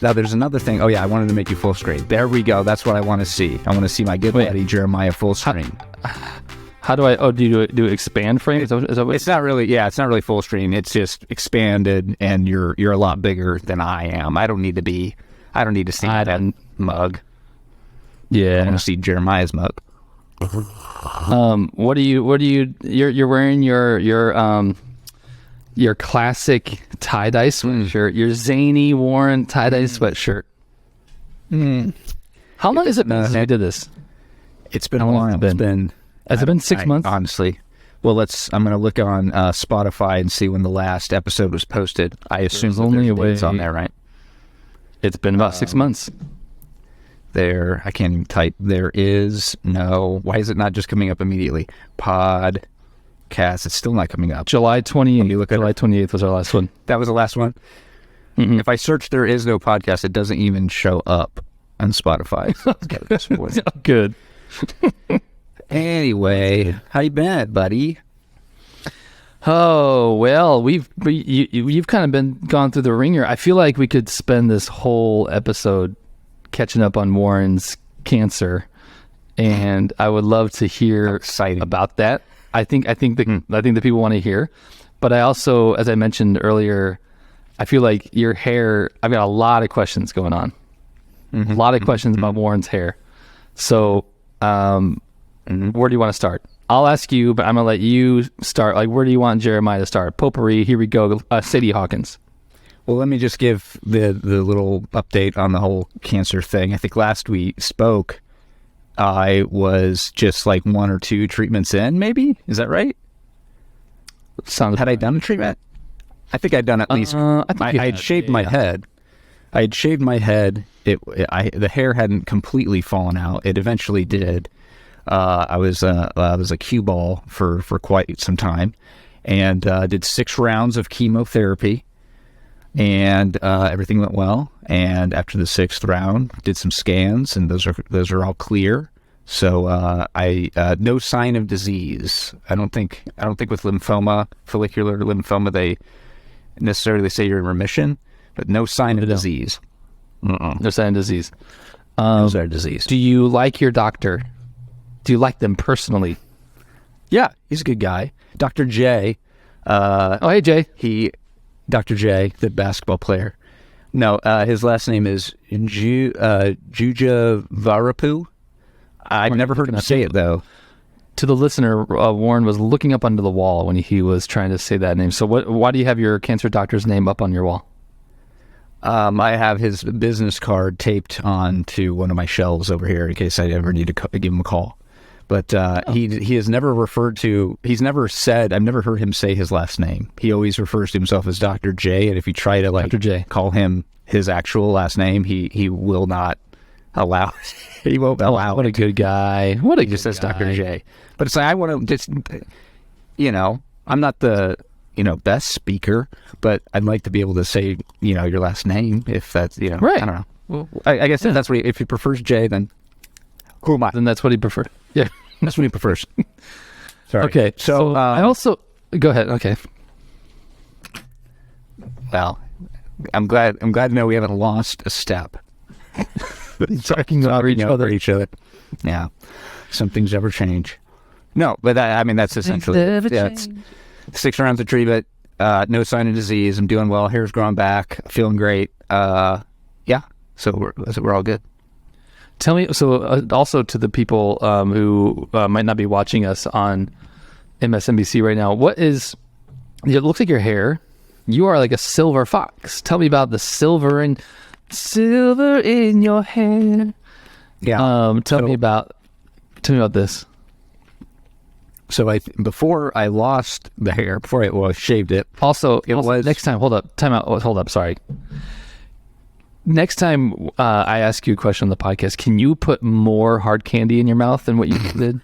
Now, there's another thing. Oh, yeah, I wanted to make you full screen. There we go. That's what I want to see. I want to see my good buddy Jeremiah full screen. How do I? Oh, do you do expand frame? Is that what It's not really. Yeah, it's not really full screen. It's just expanded, and you're a lot bigger than I am. I don't need to see that mug. Yeah. I want to see Jeremiah's mug. What do you? You're wearing your classic tie-dye sweatshirt, your zany Warren tie-dye sweatshirt. How long has it been since I did this? It's been a while. Has it been 6 months? Honestly. Well, I'm going to look on Spotify and see when the last episode was posted. I assume There's only a way dates on there, right? It's been about 6 months. I can't even type. There is no. Why is it not just coming up immediately? Podcast. It's still not coming up. July 28th. You look at July 28th was our last one. That was the last one. Mm-hmm. If I search "there is no podcast," it doesn't even show up on Spotify. Good. Anyway, how you been, buddy? Oh well, you've kind of been gone through the ringer. I feel like we could spend this whole episode catching up on Warren's cancer, and I would love to hear about that. I think the people want to hear, but I also, as I mentioned earlier, I feel like your hair. I've got a lot of questions going on. A lot of questions about Warren's hair. So, where do you want to start? I'll ask you, but I'm gonna let you start. Like, where do you want Jeremiah to start? Potpourri. Here we go. Sadie Hawkins. Well, let me just give the little update on the whole cancer thing. I think last we spoke, I was just like 1 or 2 treatments in, maybe? Is that right? Had I done a treatment? I think I'd done at least. I had shaved my head. I had shaved my head. The hair hadn't completely fallen out. It eventually did. I was a cue ball for quite some time, and did 6 rounds of chemotherapy, and everything went well. And after the 6th round, did some scans, and those are all clear. So I no sign of disease. I don't think with lymphoma, follicular lymphoma, they necessarily say you're in remission, but no sign of disease. No sign of disease. No sign of disease. Do you like your doctor? Do you like them personally? Yeah, he's a good guy. Dr. J. Hey, Jay. Dr. J, the basketball player. No, his last name is Jujavarapu. I've never heard him say it, though. To the listener, Warren was looking up under the wall when he was trying to say that name. So why do you have your cancer doctor's name up on your wall? I have his business card taped onto one of my shelves over here in case I ever need to give him a call. But he has never he's never said, I've never heard him say his last name. He always refers to himself as Dr. J, and if you try to call him his actual last name, he will not allow. He won't allow. What a good guy. He just says Dr. J. But it's like, I want to just, I'm not the, best speaker, but I'd like to be able to say, your last name, if that's, right. I don't know. Well, I guess if that's what if he prefers J, then who am I? Then that's what he prefers. Yeah. That's what he prefers. Sorry. Okay. So I also, go ahead. Okay. Well, I'm glad to know we haven't lost a step. Talking over each other. Yeah. Some things never change. No, but that's essentially it's 6 rounds of treatment, no sign of disease. I'm doing well. Hair's growing back. Feeling great. Yeah. So we're all good. Tell me, also to the people who might not be watching us on MSNBC right now, it looks like your hair, you are like a silver fox. Tell me about the silver in your hair. Yeah. Tell me about this. So before I lost the hair, I shaved it. Also, next time, hold up, sorry. Next time I ask you a question on the podcast, can you put more hard candy in your mouth than what you did?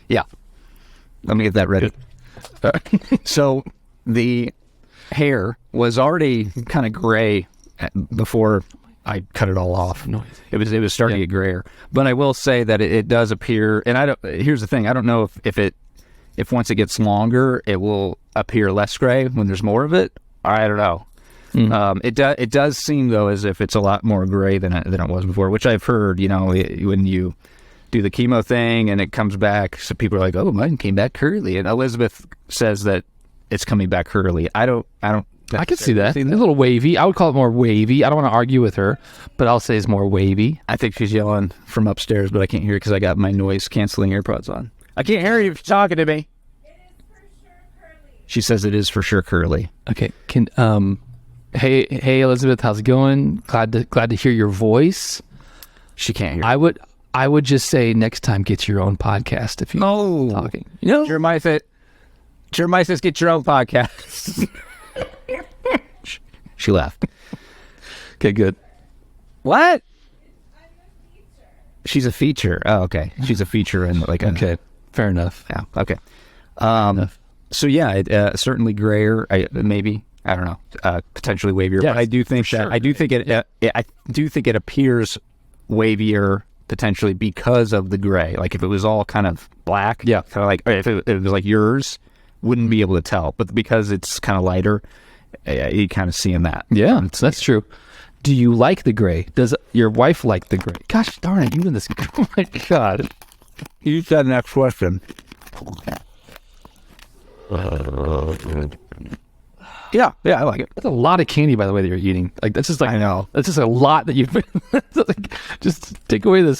Yeah. Let me get that ready. So the hair was already kind of gray before I cut it all off. It was starting to get grayer. But I will say that it does appear, and here's the thing, I don't know if once it gets longer, it will appear less gray when there's more of it. I don't know. It does seem though as if it's a lot more gray than it was before, which I've heard. You know, when you do the chemo thing and it comes back, so people are like, "Oh, mine came back curly," and Elizabeth says that it's coming back curly. I don't. I could see that. It's a little wavy. I would call it more wavy. I don't want to argue with her, but I'll say it's more wavy. I think she's yelling from upstairs, but I can't hear because I got my noise canceling AirPods on. I can't hear you if you're talking to me. She says it is for sure curly. Okay. Hey Elizabeth, how's it going? Glad to hear your voice. She can't hear. I would just say next time get your own podcast if you're talking. You know, Jeremiah says get your own podcast. She laughed. Okay, good. What? She's a feature. Oh, okay. She's a feature in like okay. Fair enough. Yeah. Okay. So yeah, certainly grayer. Maybe I don't know. Potentially wavier. Yes, but I do think that sure. I do think it appears wavier potentially because of the gray. Like if it was all kind of black, yeah, kind of like if it was like yours, wouldn't be able to tell. But because it's kind of lighter, you kind of seeing that. Yeah, that's true. Do you like the gray? Does your wife like the gray? Gosh darn it, you and this. Oh my God. You said next question. Yeah, I like it. That's a lot of candy, by the way, that you're eating. Like that's just like I know. That's just a lot that you've. Like, just take away the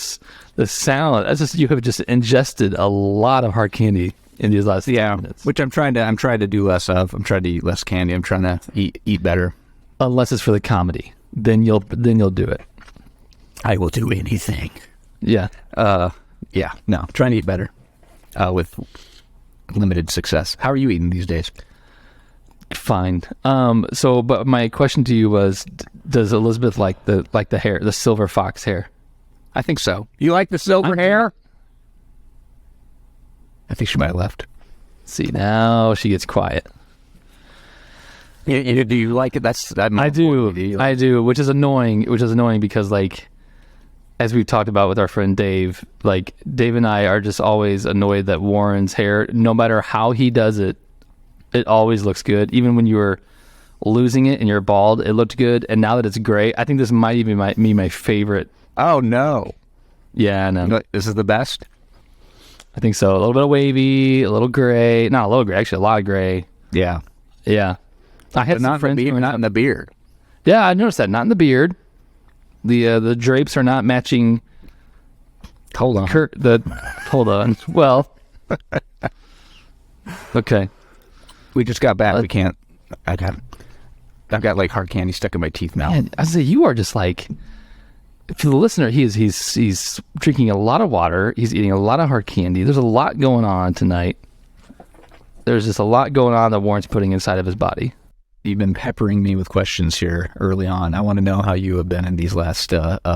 sound. That's just you have just ingested a lot of hard candy in these last minutes. Which I'm trying to do less of. I'm trying to eat less candy. I'm trying to eat better. Unless it's for the comedy, then you'll do it. I will do anything. Yeah. Yeah. No, I'm trying to eat better. With limited success. How are you eating these days? Fine. But my question to you was, does Elizabeth like the hair, the silver fox hair? I think so. You like the silver hair? I think she might have left. See, now she gets quiet. Do you like it? I do, which is annoying because like, as we've talked about with our friend Dave, like Dave and I are just always annoyed that Warren's hair, no matter how he does it, it always looks good. Even when you were losing it and you're bald, it looked good. And now that it's gray, I think this might even be my favorite. Oh, no. Yeah, I know. This is the best? I think so. A little bit of wavy, a little gray. Not a little gray, actually a lot of gray. Yeah. Yeah. I had some friends. Not in the beard. Yeah, I noticed that. Not in the beard. The drapes are not matching. Hold on. Hold on. Well. Okay. We just got back. We can't. I've got like hard candy stuck in my teeth now. Man, I say you are just like. For the listener, he's drinking a lot of water. He's eating a lot of hard candy. There's a lot going on tonight. There's just a lot going on that Warren's putting inside of his body. You've been peppering me with questions here early on. I want to know how you have been in these last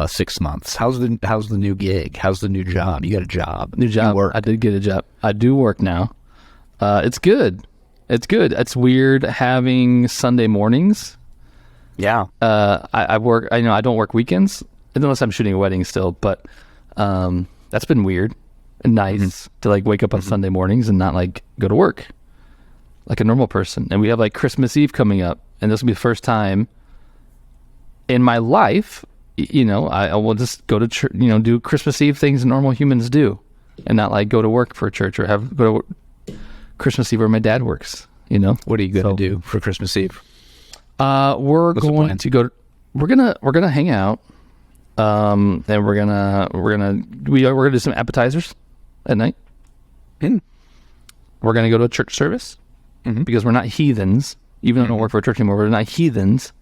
6 months. How's the new gig? How's the new job? You got a job. New job. You work. I did get a job. I do work now. It's good. It's good. It's weird having Sunday mornings. Yeah. I work. I don't work weekends unless I'm shooting a wedding still. But that's been weird and nice to like wake up on Sunday mornings and not like go to work like a normal person. And we have like Christmas Eve coming up, and this will be the first time in my life, I will just go to church, do Christmas Eve things normal humans do, and not like go to work for church or go to Christmas Eve where my dad works. What are you gonna do for Christmas Eve? We're going to go. We're gonna hang out, and we're gonna do some appetizers at night. We're gonna go to a church service. Because we're not heathens, even though I don't work for a church anymore. We're not heathens.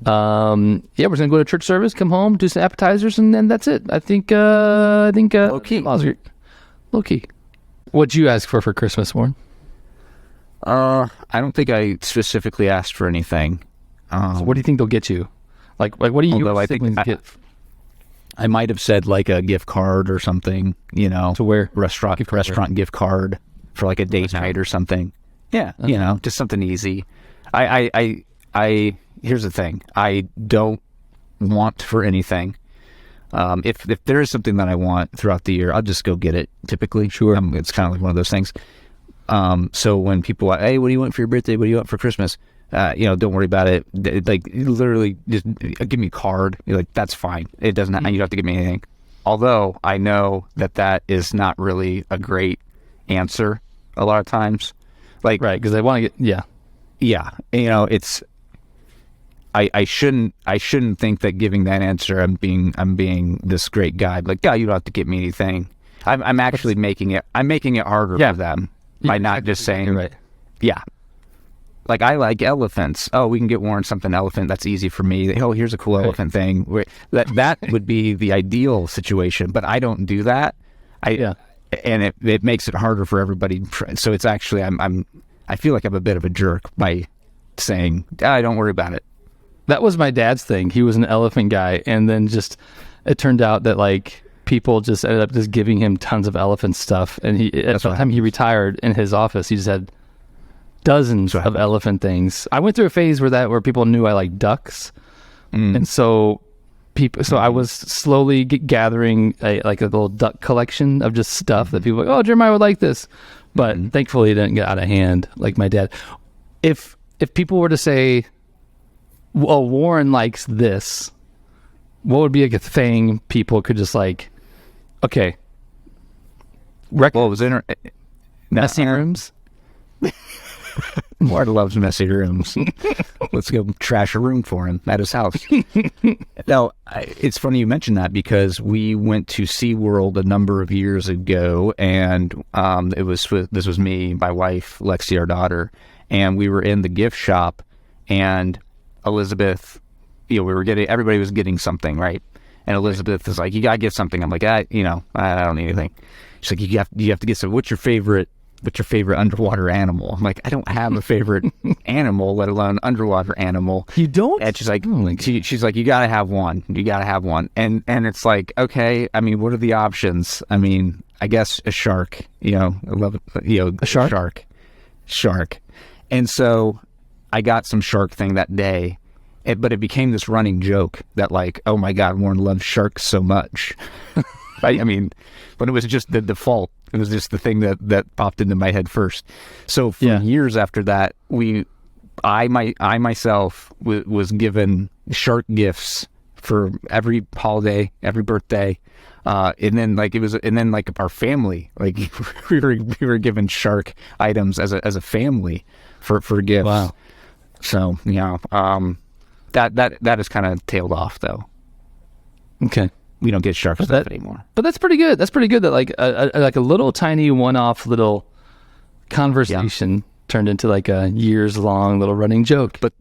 We're just gonna go to church service, come home, do some appetizers, and then that's it. I think low key. Low key. What'd you ask for Christmas, Warren? I don't think I specifically asked for anything. So what do you think they'll get you? Like what do you get? I might have said like a gift card or something. To where? Restaurant gift card for like a date night or something. Yeah, okay. Just something easy. I here's the thing. I don't want for anything. If there is something that I want throughout the year, I'll just go get it. Typically, sure. It's kind of like one of those things. So when people are, hey, what do you want for your birthday? What do you want for Christmas? don't worry about it. Like literally, just give me a card. You're like, that's fine. It doesn't. You don't have to give me anything. Although I know that is not really a great answer a lot of times. Like, right, because they want to get yeah. It's. I shouldn't think that giving that answer I'm being this great guy. Like, yeah, you don't have to give me anything. I'm actually making it harder for them by not just saying right. Yeah. Like, I like elephants. Oh, we can get Warren something elephant. That's easy for me. Oh, here's a cool elephant thing. That would be the ideal situation, but I don't do that. And it makes it harder for everybody. So it's actually I feel like I'm a bit of a jerk by saying, don't worry about it. That was my dad's thing. He was an elephant guy, and then just it turned out that like people just ended up just giving him tons of elephant stuff. And at the time he retired, in his office, he just had dozens of elephant things. I went through a phase where people knew I liked ducks, and so I was slowly gathering a little duck collection of just stuff that people were like, oh, Jeremiah would like this, but thankfully it didn't get out of hand like my dad. If people were to say, well, Warren likes this, what would be like a thing people could just like, okay, well, it was messy rooms. Warren loves messy rooms. Let's go trash a room for him at his house. Now, it's funny you mentioned that, because we went to SeaWorld a number of years ago, and this was me, my wife, Lexi, our daughter, and we were in the gift shop, and Elizabeth, everybody was getting something, right? And Elizabeth is like, you gotta get something. I'm like, I don't need anything. She's like, you have to get some. What's your favorite underwater animal? I'm like, I don't have a favorite animal, let alone underwater animal. You don't? And she's like, she's like, you gotta have one. You gotta have one. And it's like, okay, I mean, what are the options? I mean, I guess a shark. I love it. A shark? Shark. And so I got some shark thing that day, but it became this running joke that like, oh my God, Warren loves sharks so much. I mean, but it was just the default. It was just the thing that popped into my head first. So for years after that, I myself was given shark gifts for every holiday, every birthday, and then our family, like we were given shark items as a family for gifts. Wow. So that has kind of tailed off though. Okay. We don't get shark stuff anymore. But that's pretty good. That's pretty good that like a little tiny one-off little conversation turned into like a years-long little running joke. But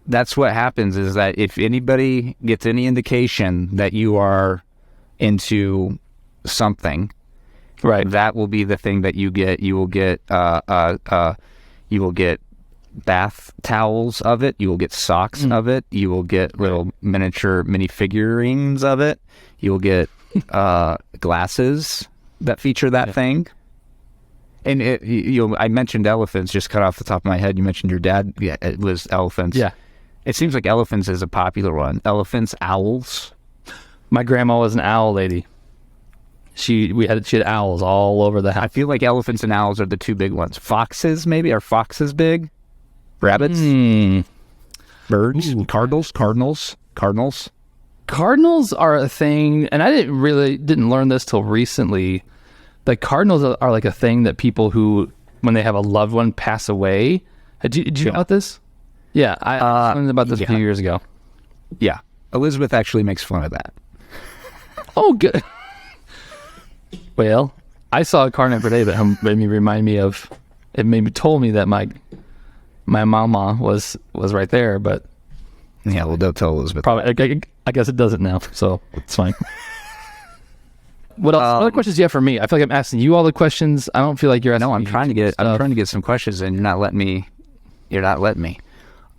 that's what happens, is that if anybody gets any indication that you are into something, right, that will be the thing that you get. You will get bath towels of it. You will get socks of it. You will get little mini figurines of it. You will get glasses that feature that thing. And I mentioned elephants just cut off the top of my head. You mentioned your dad. Yeah, it was elephants. Yeah. It seems like elephants is a popular one. Elephants, owls. My grandma was an owl lady. She had owls all over the house. I feel like elephants and owls are the two big ones. Foxes, maybe? Are foxes big? Rabbits? Birds? Ooh. Cardinals? Cardinals are a thing, and I didn't learn this till recently. The cardinals are like a thing that people who, when they have a loved one pass away, did you know about this? Yeah, I learned about this a few years ago. Yeah, Elizabeth actually makes fun of that. Oh, good. Well, I saw a card today that told me that my mama was right there, but yeah, well, don't tell Elizabeth. Probably, I guess it doesn't now, so it's fine. What else? What other questions do you have for me? I feel like I'm asking you all the questions. I don't feel like you're asking. No, I'm trying to get some questions, and you're not letting me.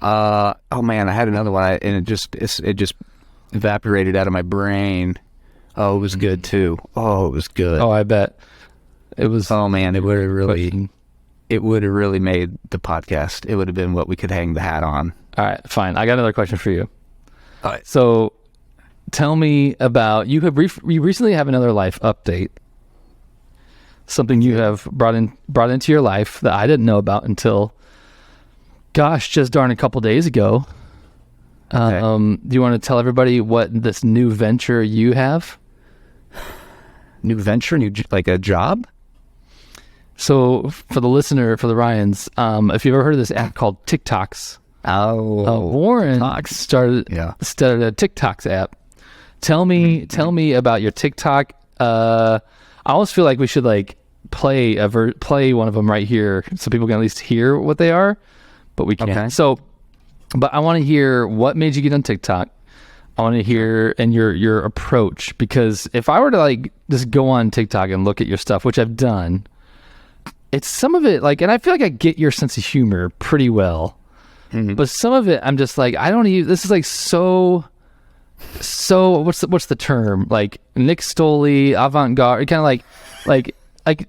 Oh man, I had another one, and it just evaporated out of my brain. Oh, it was good too. Oh, it was good. Oh, I bet it was. Oh man, it would have really made the podcast. It would have been what we could hang the hat on. All right, fine. I got another question for you. All right. So, tell me about you recently have another life update. Something you have brought into your life that I didn't know about until gosh, just darn a couple days ago. Okay. Do you want to tell everybody what this new venture you have? New venture, like a job? So for the listener, for the Ryans, if you've ever heard of this app called TikToks, Warren started a TikToks app. Tell me about your TikTok. I almost feel like we should like play one of them right here so people can at least hear what they are, but we can't. Okay. So, but I want to hear what made you get on TikTok. I want to hear and your approach, because if I were to like just go on TikTok and look at your stuff, which I've done, it's some of it like, and I feel like I get your sense of humor pretty well, but some of it I'm just like, I don't even. This is like so. What's the term? Like Nick Stoley, avant-garde, kind of like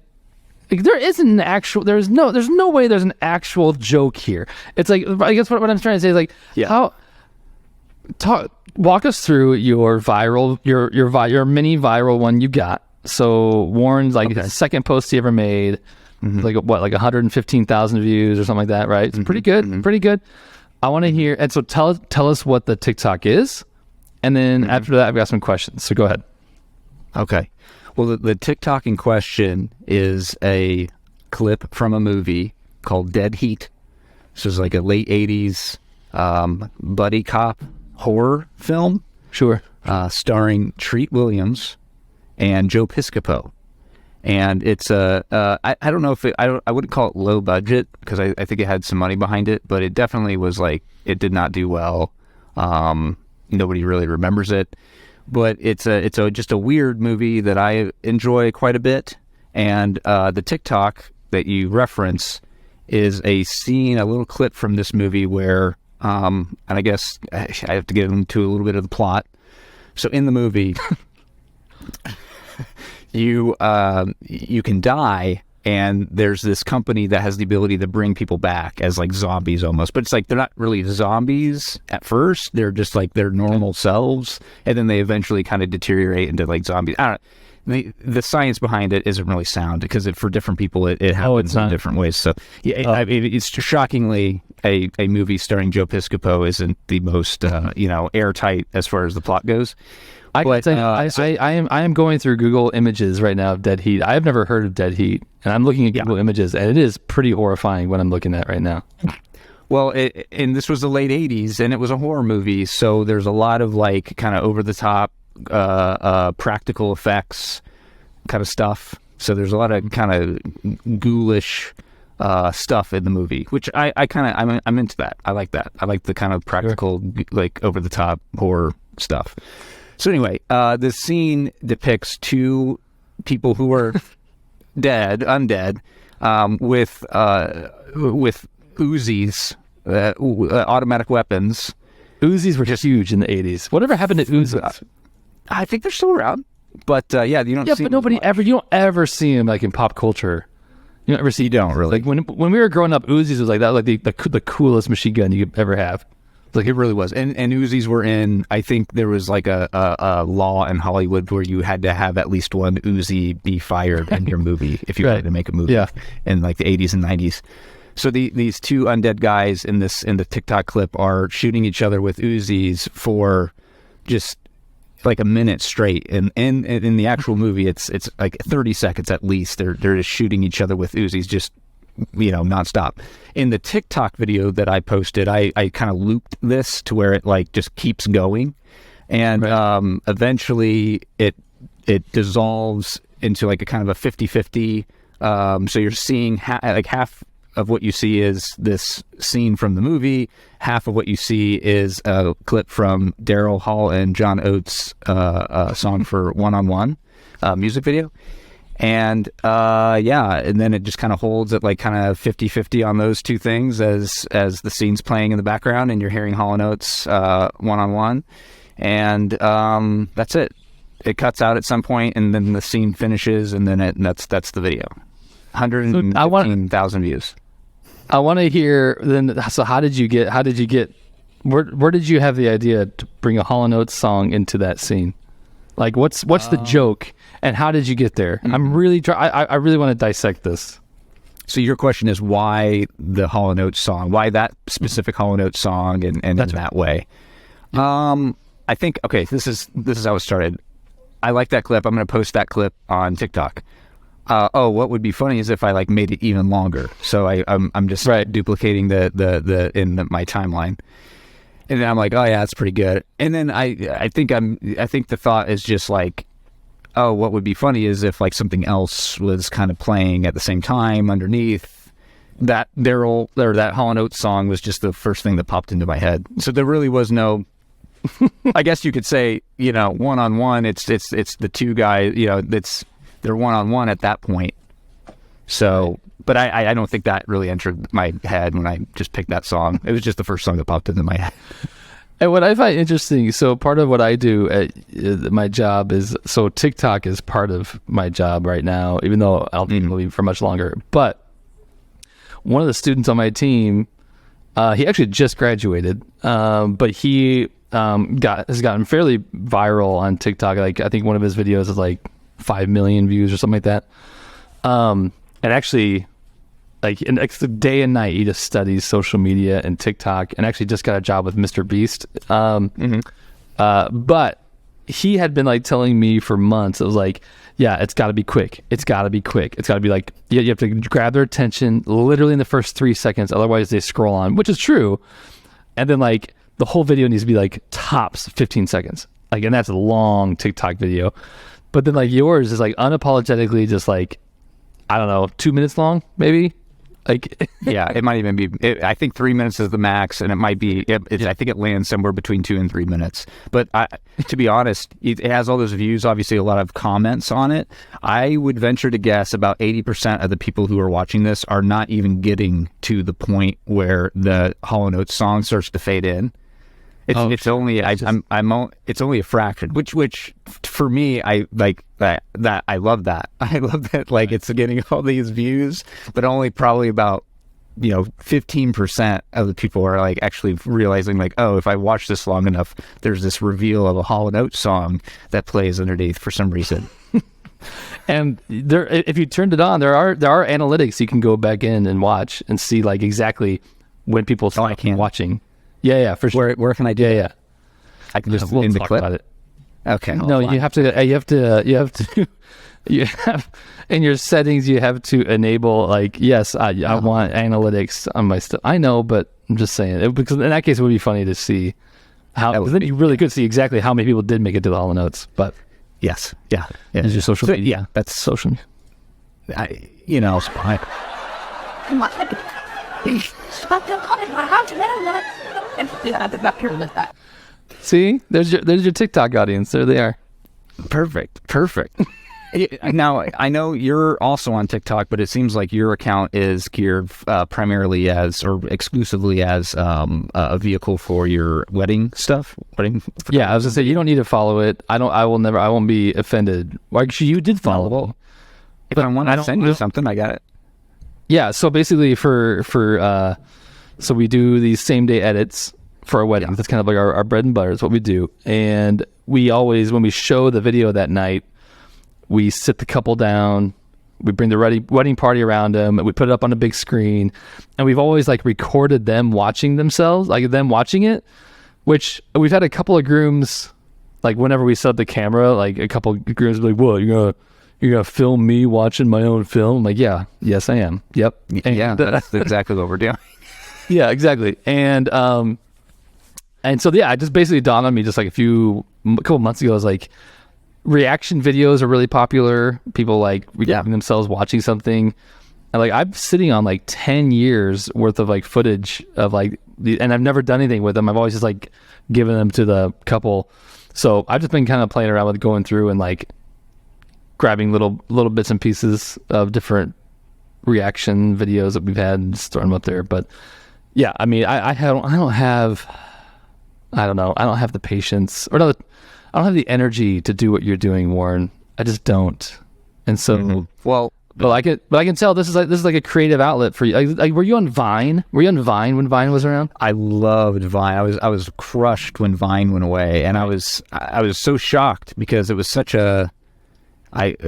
there isn't an actual. There's no way there's an actual joke here. It's like, I guess what I'm trying to say is like, walk us through your viral, your mini viral one you got. So Warren's like the second post he ever made, like 115,000 views or something like that, right? It's pretty good, pretty good. I want to hear, and so tell us what the TikTok is, and then after that I've got some questions. So go ahead. Okay. Well, the TikTok in question is a clip from a movie called Dead Heat. This is like a late 80s buddy cop horror film. Sure. Starring Treat Williams and Joe Piscopo. And it's I don't know if I wouldn't call it low budget, because I think it had some money behind it, but it definitely was like, it did not do well. Nobody really remembers it. But it's just a weird movie that I enjoy quite a bit. And the TikTok that you reference is a scene, a little clip from this movie where, and I guess I have to get into a little bit of the plot. So in the movie, you can die, and there's this company that has the ability to bring people back as like zombies almost, but it's like they're not really zombies at first. They're just like their normal selves, and then they eventually kind of deteriorate into like zombies. I don't know. The science behind it isn't really sound, because for different people it happens in different ways. So yeah, I mean, it's shockingly a movie starring Joe Piscopo isn't the most airtight as far as the plot goes. I am going through Google Images right now of Dead Heat. I have never heard of Dead Heat, and I'm looking at Google Images, and it is pretty horrifying what I'm looking at right now. Well, and this was the late 80s, and it was a horror movie, so there's a lot of like kind of over the top practical effects kind of stuff. So there's a lot of kind of ghoulish stuff in the movie, which I'm into that. I like that. I like the kind of practical, like over the top horror stuff. So anyway, the scene depicts two people who are undead, with Uzis, automatic weapons. Uzis were just huge in the 80s. Whatever happened to Uzis? I think they're still around, but you don't. Yeah, see but you don't ever see them like in pop culture. You don't ever see. You don't really. Like when we were growing up, Uzis was like that, like the coolest machine gun you could ever have. Like it really was. And Uzis were in, I think there was like a law in Hollywood where you had to have at least one Uzi be fired in your movie if you wanted to make a movie in like the 80s and 90s. So these two undead guys in the TikTok clip are shooting each other with Uzis for just like a minute straight. And in the actual movie, it's like 30 seconds at least. They're just shooting each other with Uzis, just nonstop. In the TikTok video that I posted, I kind of looped this to where it like just keeps going, and eventually it dissolves into like a kind of a 50-50. So you're seeing half of what you see is this scene from the movie, half of what you see is a clip from Daryl Hall and John Oates' song for One on One music video. And and then it just kind of holds at like kind of 50-50 on those two things as the scene's playing in the background, and you're hearing Hall and Oates One on One, and that's it. It cuts out at some point, and then the scene finishes, and then that's the video. 115,000 views. I want to hear then. So how did you get? Where did you have the idea to bring a Hall and Oates song into that scene? Like what's the joke, and how did you get there? I'm really I really want to dissect this. So your question is why the Hall & Oates song? Why that specific Hall & Oates song and in that way? I think, okay, this is how it started. I like that clip. I'm going to post that clip on TikTok. What would be funny is if I like made it even longer. So I'm just duplicating the in my timeline. And then I'm like, oh yeah, that's pretty good. And then I think the thought is just like, oh, what would be funny is if like something else was kind of playing at the same time underneath. That that Hall & Oates song was just the first thing that popped into my head. So there really was no, I guess you could say, one-on-one, it's the two guys, they're one-on-one at that point. So, but I don't think that really entered my head when I just picked that song. It was just the first song that popped into my head. And what I find interesting, so part of what I do at my job is, so TikTok is part of my job right now, even though I don't think it'll be for much longer. But one of the students on my team, he actually just graduated, but he has gotten fairly viral on TikTok. Like I think one of his videos is like 5 million views or something like that. And actually, like day and night, he just studies social media and TikTok, and actually just got a job with Mr. Beast. But he had been like telling me for months, it was like, yeah, it's got to be quick. It's got to be quick. It's got to be like, you have to grab their attention literally in the first 3 seconds. Otherwise they scroll on, which is true. And then like the whole video needs to be like tops 15 seconds. Like, and that's a long TikTok video. But then like yours is like unapologetically just like, I don't know, 2 minutes long, maybe. Like, yeah, it might even be. I think 3 minutes is the max, and it might be. I think it lands somewhere between 2 and 3 minutes. But to be honest, it has all those views. Obviously, a lot of comments on it. I would venture to guess about 80% of the people who are watching this are not even getting to the point where the Hall & Oates song starts to fade in. It's only it's only a fraction, which for me, I like that I love that. I love that, like, it's getting all these views, but only probably about 15% of the people are like actually realizing like, oh, if I watch this long enough, there's this reveal of a Hall & Oates song that plays underneath for some reason. And there, if you turned it on, there are analytics you can go back in and watch and see like exactly when people start watching. Yeah, for sure. Where can I do? Yeah. I can just we'll in the talk clip about it. Okay. No, you have in your settings. You have to enable like, yes, I want analytics on my stuff. I know, but I'm just saying because in that case it would be funny to see how. Because then you really could see exactly how many people did make it to the Hall & Oates. But yes, yeah. Is your social media? Yeah, that's social. See, there's your TikTok audience. There they are. Perfect. Now, I know you're also on TikTok, but it seems like your account is geared primarily or exclusively as a vehicle for your wedding stuff. Yeah, I was gonna say you don't need to follow it. I won't be offended. Actually, you did follow it. If I want to send you something, I got it. Yeah. So basically, so we do these same day edits for our weddings. That's kind of like our bread and butter is what we do. And we always, when we show the video that night, we sit the couple down, we bring the wedding party around them, and we put it up on a big screen. And we've always like recorded them watching themselves, like them watching it, which we've had a couple of grooms, like whenever we set up the camera, like a couple of grooms be like, whoa, you're gonna film me watching my own film? I'm like, yeah, yes, I am. Yep. And that's exactly what we're doing. Yeah, exactly. And so yeah, it just basically dawned on me just like a couple months ago. I was like, reaction videos are really popular. People like recording themselves watching something. And like I'm sitting on like 10 years worth of like footage of like, and I've never done anything with them. I've always just like given them to the couple. So I've just been kind of playing around with going through and like grabbing little bits and pieces of different reaction videos that we've had and just throwing them up there. But yeah, I mean, I don't have the patience, or no, I don't have the energy to do what you're doing, Warren. I just don't. And so, but I can tell this is like a creative outlet for you. Like, were you on Vine? Were you on Vine when Vine was around? I loved Vine. I was crushed when Vine went away, and I was so shocked because it was such a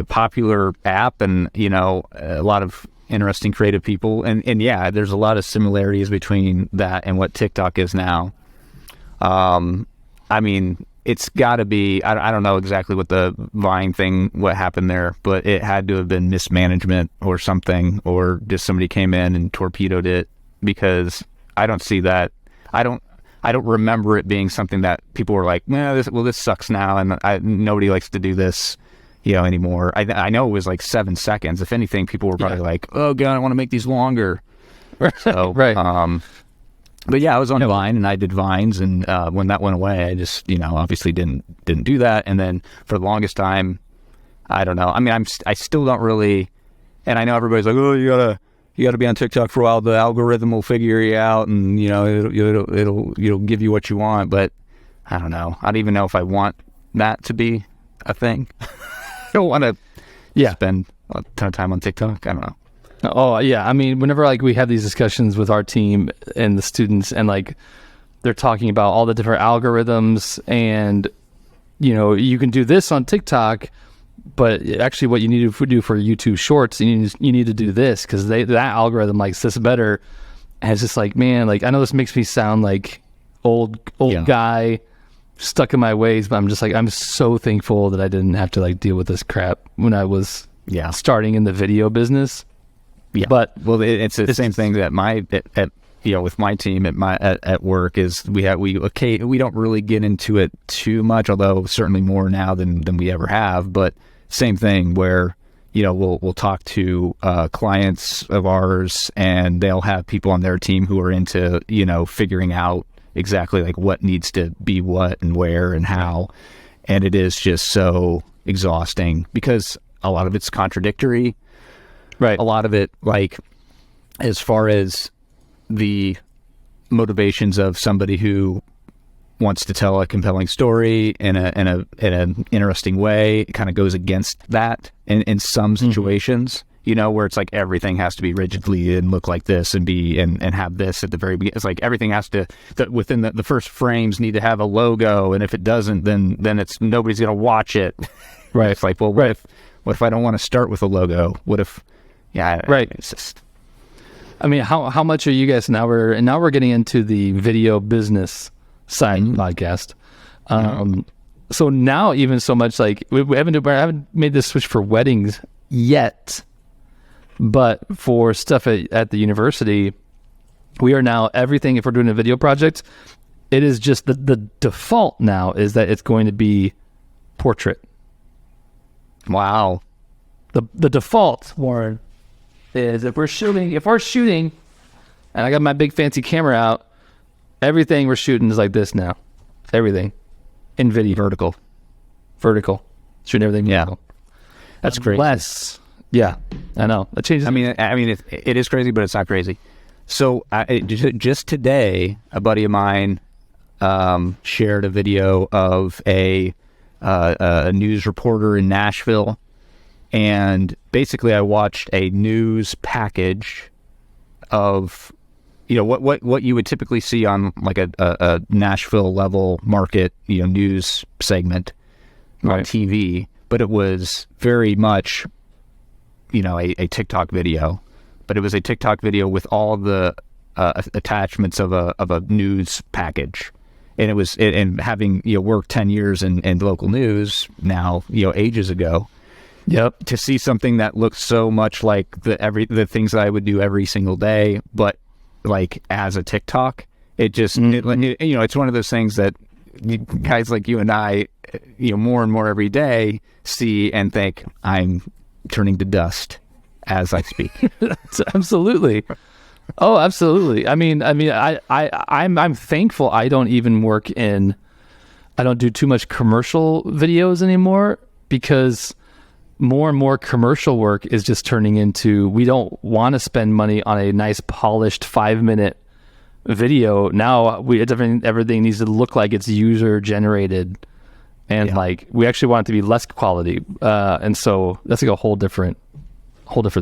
popular app, and a lot of interesting creative people. And yeah, there's a lot of similarities between that and what TikTok is now. I mean, it's got to be, I don't know exactly what the Vine thing, what happened there, but it had to have been mismanagement or something, or just somebody came in and torpedoed it, because I don't see that. I don't remember it being something that people were like, this sucks now, and nobody likes to do this, anymore. I know it was like 7 seconds. If anything, people were probably like, oh God, I want to make these longer. So, Right. But yeah, I was on Vine, and I did Vines, and when that went away, I just, obviously didn't do that. And then for the longest time, I don't know. I mean, I still don't really, and I know everybody's like, oh, you gotta be on TikTok for a while. The algorithm will figure you out, and it'll give you what you want. But I don't know. I don't even know if I want that to be a thing. I don't want to spend a ton of time on TikTok. I don't know. Oh yeah, I mean, whenever like we have these discussions with our team and the students, and like they're talking about all the different algorithms, and you can do this on TikTok, but actually what you need to do for YouTube Shorts, you need to do this, because that algorithm likes this better. And it's just like, man, like I know this makes me sound like old guy stuck in my ways, but I'm just like, I'm so thankful that I didn't have to like deal with this crap when I was starting in the video business. Yeah, but it's the same thing that with my team at work is we don't really get into it too much, although certainly more now than we ever have. But same thing where we'll talk to clients of ours, and they'll have people on their team who are into figuring out exactly like what needs to be what and where and how, and it is just so exhausting because a lot of it's contradictory. Right. A lot of it, like, as far as the motivations of somebody who wants to tell a compelling story in an interesting way, it kind of goes against that in some situations, where it's like everything has to be rigidly and look like this and be and have this at the very beginning. It's like everything has to, within the first frames need to have a logo, and if it doesn't, then it's nobody's going to watch it. Right. It's like, well, what if I don't want to start with a logo? What if... Yeah, right. It's just, I mean, how much are you guys now? We're getting into the video business side podcast. So now, even so much like we haven't made this switch for weddings yet, but for stuff at the university, we are now everything. If we're doing a video project, it is just the default now is that it's going to be portrait. Wow. The default, Warren, is if we're shooting, and I got my big fancy camera out, everything we're shooting is like this now. Everything in video. Vertical. Shooting everything vertical. That's crazy. Less. Yeah, I know. That changes. I mean, it is crazy, but it's not crazy. So just today, a buddy of mine shared a video of a news reporter in Nashville. And basically, I watched a news package of, what you would typically see on like a Nashville level market, news segment on TV. But it was very much, a TikTok video. But it was a TikTok video with all the attachments of a news package. And it was, and having worked 10 years in local news now, ages ago. Yep. To see something that looks so much like the things that I would do every single day, but like as a TikTok, it just it's one of those things that guys like you and I, more and more every day see and think I'm turning to dust as I speak. Absolutely. Oh, absolutely. I mean, I'm thankful I don't do too much commercial videos anymore, because more and more commercial work is just turning into, we don't want to spend money on a nice polished 5-minute video. Now everything needs to look like it's user generated, and like we actually want it to be less quality. And so that's like a whole different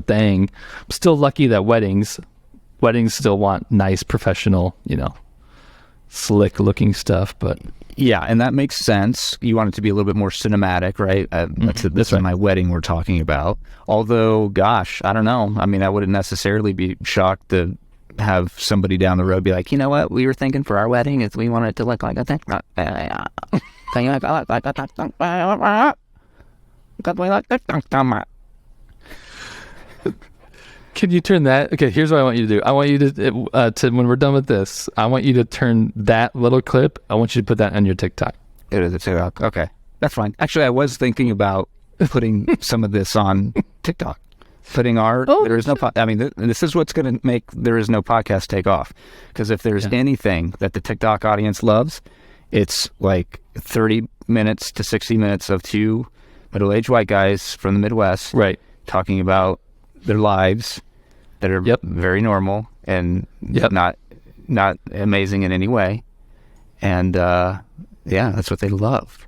thing. I'm still lucky that weddings still want nice professional, slick looking stuff, but yeah, and that makes sense. You want it to be a little bit more cinematic, right? This is my wedding we're talking about. Although, gosh, I don't know. I mean, I wouldn't necessarily be shocked to have somebody down the road be like, you know what, we were thinking for our wedding is we want it to look like a thing. Can you turn that? Okay, here's what I want you to do. I want you to when we're done with this, I want you to turn that little clip. I want you to put that on your TikTok. It is a TikTok. Okay, that's fine. Actually, I was thinking about putting some of this on TikTok. Putting our there is no. This is what's going to make There Is No Podcast take off. Because if there's anything that the TikTok audience loves, it's like 30 minutes to 60 minutes of two middle-aged white guys from the Midwest, right, talking about their lives that are very normal and not amazing in any way. And that's what they love.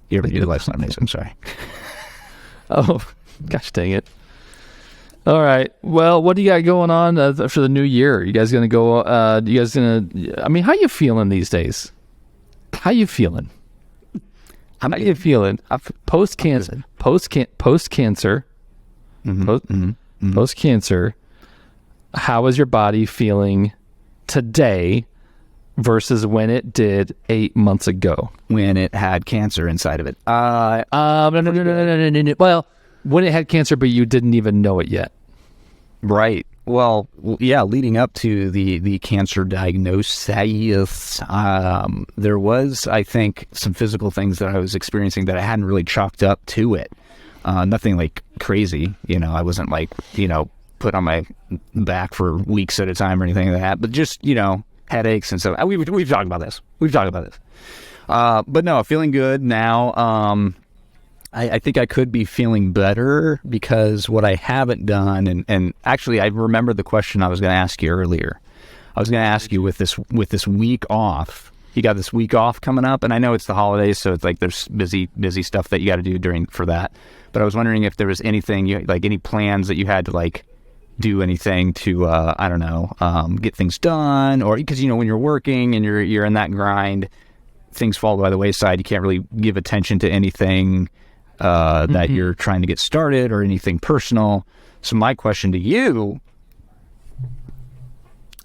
Your life's not amazing. I'm sorry. Oh, gosh dang it. All right. Well, what do you got going on for the new year? You guys going to go, how you feeling these days? How you feeling? Post-cancer. Post-cancer. Post-cancer. How is your body feeling today versus when it did 8 months ago? When it had cancer inside of it. No. Well, when it had cancer, but you didn't even know it yet. Right. Well, yeah, leading up to the cancer diagnosis, there was, I think, some physical things that I was experiencing that I hadn't really chalked up to it. Nothing like crazy, I wasn't like, put on my back for weeks at a time or anything like that, but just, headaches and stuff. We've talked about this. But no, feeling good now. I think I could be feeling better because what I haven't done, and actually I remember the question I was going to ask you earlier. I was going to ask you with this week off. You got this week off coming up, and I know it's the holidays, so it's like there's busy stuff that you got to do for that. But I was wondering if there was anything any plans that you had to like do anything to get things done, or because when you're working and you're in that grind, things fall by the wayside. You can't really give attention to anything that you're trying to get started or anything personal. So my question to you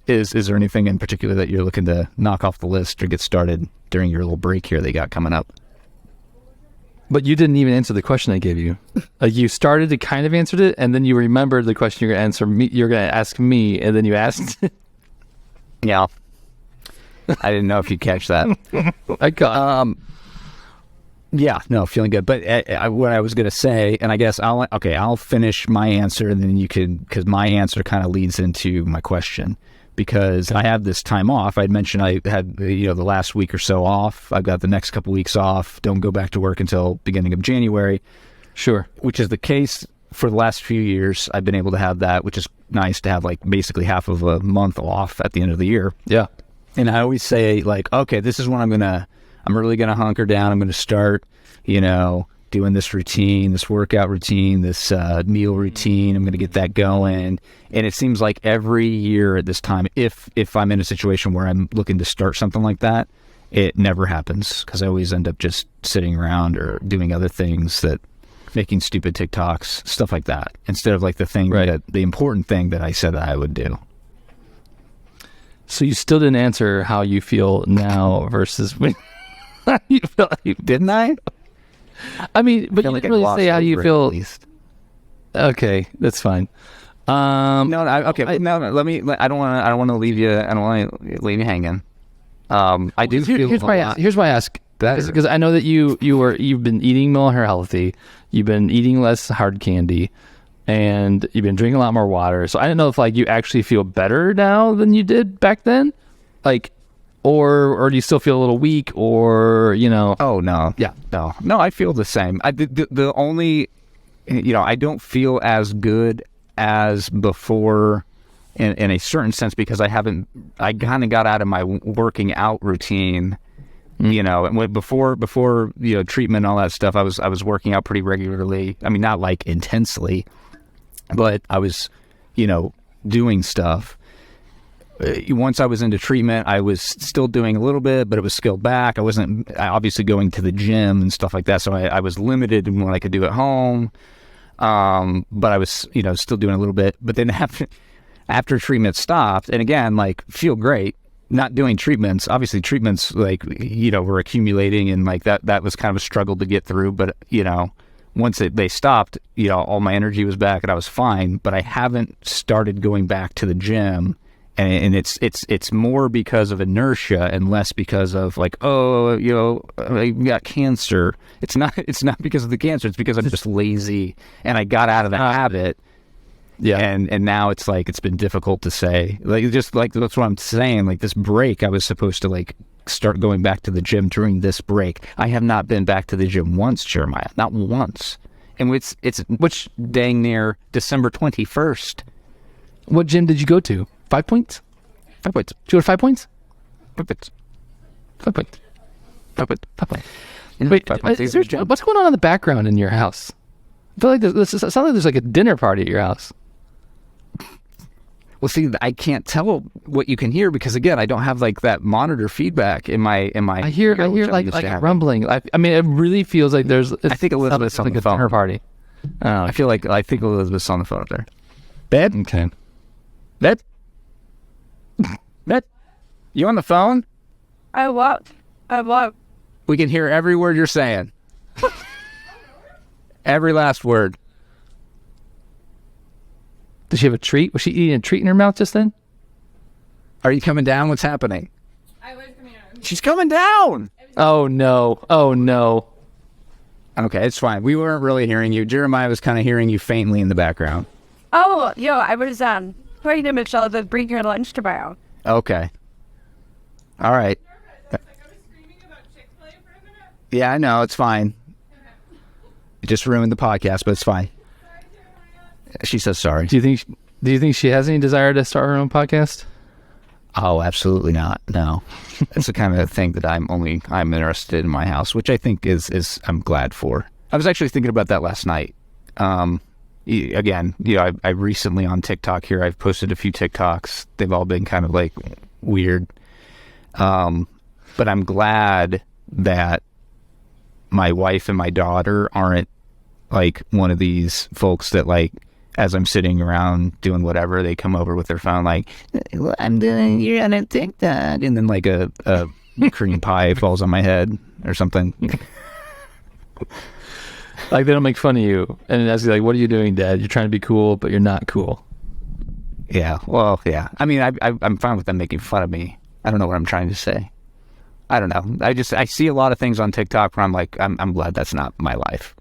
is there anything in particular that you're looking to knock off the list or get started during your little break here they got coming up? But you didn't even answer the question I gave you. You started to kind of answered it, and then you remembered the question you're going to answer me. You're going to ask me, and then you asked. Yeah. I didn't know if you'd catch that. I got. Yeah, no, feeling good. But what I was going to say, and I guess I'll finish my answer, and then you can, because my answer kind of leads into my question. Because I have this time off. I'd mentioned I had the last week or so off. I've got the next couple weeks off. Don't go back to work until beginning of January. Sure. Which is the case for the last few years. I've been able to have that, which is nice to have like basically half of a month off at the end of the year. Yeah. And I always say like, okay, this is when I'm really gonna hunker down. I'm gonna start, doing this routine, this workout routine, this meal routine. I'm gonna get that going. And it seems like every year at this time, if I'm in a situation where I'm looking to start something like that, it never happens because I always end up just sitting around or doing other things, making stupid TikToks, stuff like that, instead of like the important thing that I said that I would do. So you still didn't answer how you feel now versus when you feel like, didn't I? I mean, but you didn't really say how you feel. At least. Okay, that's fine. Okay. Let me. I don't want to leave you. I don't want to leave you hanging. I do feel. Here's why I ask. Because I know that you've been eating more healthy, you've been eating less hard candy, and you've been drinking a lot more water. So I don't know if like you actually feel better now than you did back then, like, or do you still feel a little weak, or Oh no, yeah, no. I feel the same. The only, I don't feel as good as before. In a certain sense, because I kind of got out of my working out routine. And before treatment and all that stuff, I was working out pretty regularly. I mean, not like intensely, but I was, doing stuff. once I was into treatment, I was still doing a little bit, but it was scaled back. I wasn't obviously going to the gym and stuff like that, so I was limited in what I could do at home. But I was, still doing a little bit. But then after treatment stopped, and again, like, feel great. Not doing treatments. Obviously, treatments, like, were accumulating, and like that was kind of a struggle to get through. But once they stopped, all my energy was back, and I was fine. But I haven't started going back to the gym, and it's more because of inertia and less because of like, I got cancer. It's not because of the cancer. It's because I'm just lazy, and I got out of the habit. Yeah, and now it's like it's been difficult to say. Like, just like that's what I'm saying. Like, this break, I was supposed to like start going back to the gym during this break. I have not been back to the gym once, Jeremiah, not once. And it's which dang near December 21st. What gym did you go to? 5 Points? 5 Points. Did you go to 5 Points? 5 Points. 5 Points. 5 Points. 5 Points. Wait, what's going on in the background in your house? I feel like it sounds like there's like a dinner party at your house. Well, see, I can't tell what you can hear because, again, I don't have like that monitor feedback in my. I hear like a rumbling. I mean, it really feels like there's. I think Elizabeth's on like the phone. Dinner party. Oh, I think Elizabeth's on the phone up there. Babe? Okay. Babe? Babe? You on the phone? I love. We can hear every word you're saying. Every last word. Does she have a treat? Was she eating a treat in her mouth just then? Are you coming down? What's happening? I was coming out. She's coming down! Oh, no. Oh, no. Okay, it's fine. We weren't really hearing you. Jeremiah was kind of hearing you faintly in the background. Oh, I was talking to Michelle to bring her lunch tomorrow. Okay. All right. I was screaming about Chick-fil-A for a minute. Yeah, I know. It's fine. It just ruined the podcast, but it's fine. She says sorry. Do you think she has any desire to start her own podcast? Oh, absolutely not. No. It's the kind of thing that I'm interested in my house, which I think is I'm glad for. I was actually thinking about that last night. Again, I recently on TikTok here, I've posted a few TikToks. They've all been kind of like weird. But I'm glad that my wife and my daughter aren't like one of these folks that, like, as I'm sitting around doing whatever, they come over with their phone like, "What I'm doing, you're gonna take that," and then like a cream pie falls on my head or something. Like, they don't make fun of you and ask you like, "What are you doing, Dad? You're trying to be cool, but you're not cool." Yeah, well, yeah. I mean, I'm fine with them making fun of me. I don't know what I'm trying to say. I don't know. I see a lot of things on TikTok where I'm like, I'm glad that's not my life.